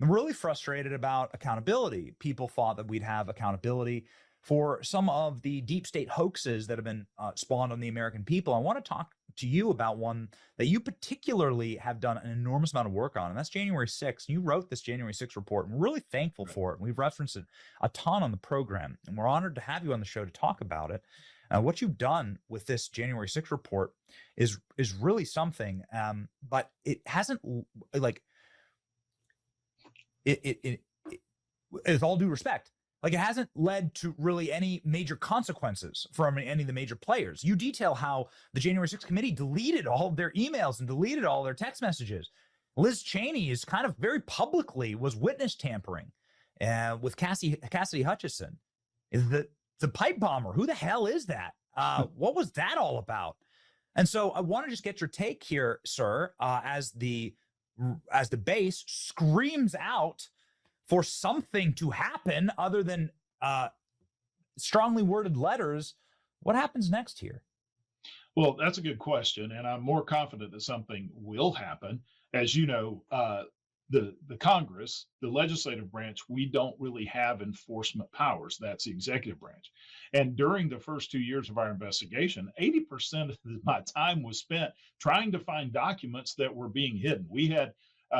I'm really frustrated about accountability. People thought that we'd have accountability for some of the deep state hoaxes that have been spawned on the American people. I want to talk to you about one that you particularly have done an enormous amount of work on, and that's January 6th. You wrote this January 6th report, and we're really thankful for it. We've referenced it a ton on the program, and we're honored to have you on the show to talk about it. What you've done with this January 6th report is really something, but it hasn't like it with all due respect, like it hasn't led to really any major consequences from any of the major players. You detail how the January 6th committee deleted all of their emails and deleted all their text messages. Liz Cheney is kind of very publicly was witness tampering with Cassidy Hutchinson. Is the pipe bomber? Who the hell is that? What was that all about? And so I want to just get your take here, sir, as the base screams out for something to happen other than strongly worded letters. What happens next here? Well, that's a good question, and I'm more confident that something will happen. As you know, the Congress, the legislative branch, we don't really have enforcement powers. That's the executive branch. And during the first 2 years of our investigation, 80% of my time was spent trying to find documents that were being hidden. We had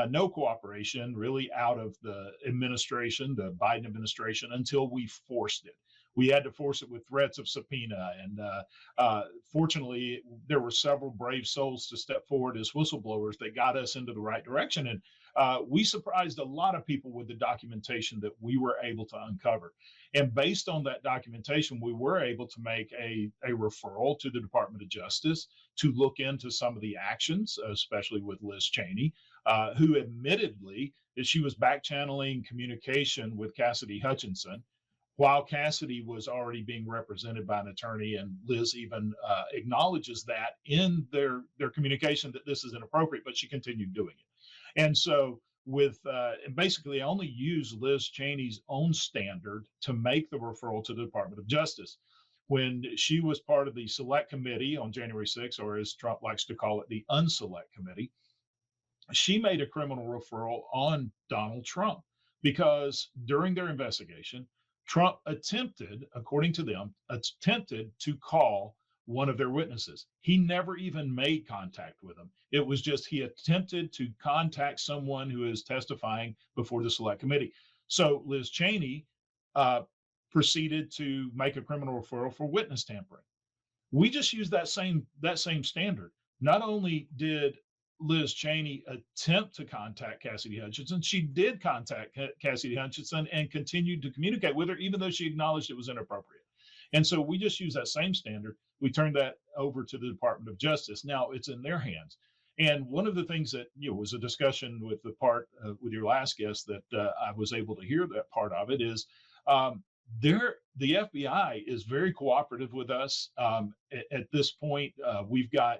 no cooperation really out of the administration, the Biden administration, until we forced it. We had to force it with threats of subpoena. And fortunately, there were several brave souls to step forward as whistleblowers that got us into the right direction. And we surprised a lot of people with the documentation that we were able to uncover. And based on that documentation, we were able to make a referral to the Department of Justice to look into some of the actions, especially with Liz Cheney, who admittedly that she was back channeling communication with Cassidy Hutchinson while Cassidy was already being represented by an attorney. And Liz even acknowledges that in their communication that this is inappropriate, but she continued doing it. And so with basically I only use Liz Cheney's own standard to make the referral to the Department of Justice. When she was part of the select committee on January 6th, or as Trump likes to call it, the unselect committee, she made a criminal referral on Donald Trump because during their investigation, Trump attempted, according to them, attempted to call one of their witnesses. He never even made contact with them. It was just he attempted to contact someone who is testifying before the select committee. So Liz Cheney proceeded to make a criminal referral for witness tampering. We just used that same standard. Not only did Liz Cheney attempt to contact Cassidy Hutchinson, she did contact Cassidy Hutchinson and continued to communicate with her, even though she acknowledged it was inappropriate. And so we just use that same standard. We turned that over to the Department of Justice. Now it's in their hands. And one of the things that was a discussion with the part with your last guest that I was able to hear that part of it is the FBI is very cooperative with us. At this point, we've got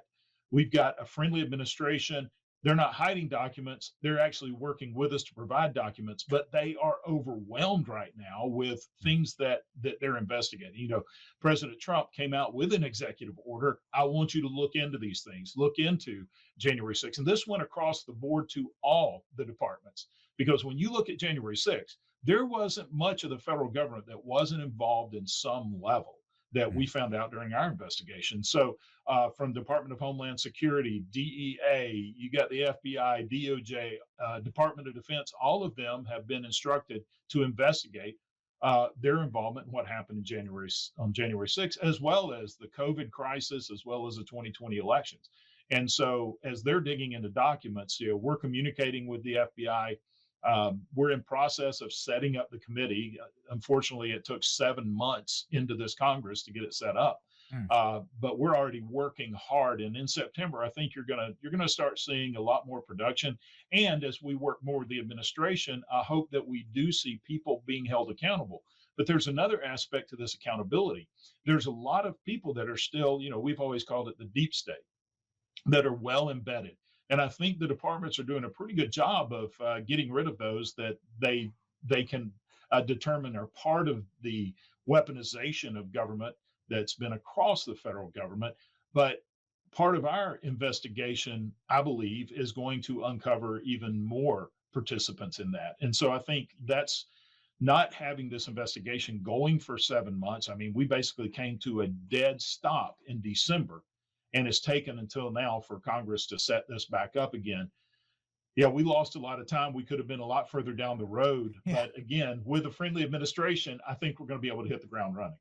a friendly administration. They're not hiding documents. They're actually working with us to provide documents, but they are overwhelmed right now with things that they're investigating. President Trump came out with an executive order. I want you to look into these things, look into January 6th. And this went across the board to all the departments, because when you look at January 6th, there wasn't much of the federal government that wasn't involved in some level that we found out during our investigation. So from Department of Homeland Security, DEA, you got the FBI, DOJ, Department of Defense, all of them have been instructed to investigate their involvement in what happened on January 6th, as well as the COVID crisis, as well as the 2020 elections. And so as they're digging into documents, we're communicating with the FBI. We're in process of setting up the committee. Unfortunately, it took 7 months into this Congress to get it set up. But we're already working hard. And in September, I think you're gonna start seeing a lot more production. And as we work more with the administration, I hope that we do see people being held accountable. But there's another aspect to this accountability. There's a lot of people that are still, we've always called it the deep state, that are well embedded. And I think the departments are doing a pretty good job of getting rid of those that they can determine are part of the weaponization of government that's been across the federal government. But part of our investigation, I believe, is going to uncover even more participants in that. And so I think that's not having this investigation going for 7 months. I mean, we basically came to a dead stop in December, and it's taken until now for Congress to set this back up again. Yeah, we lost a lot of time. We could have been a lot further down the road. Yeah. But again, with a friendly administration, I think we're going to be able to hit the ground running.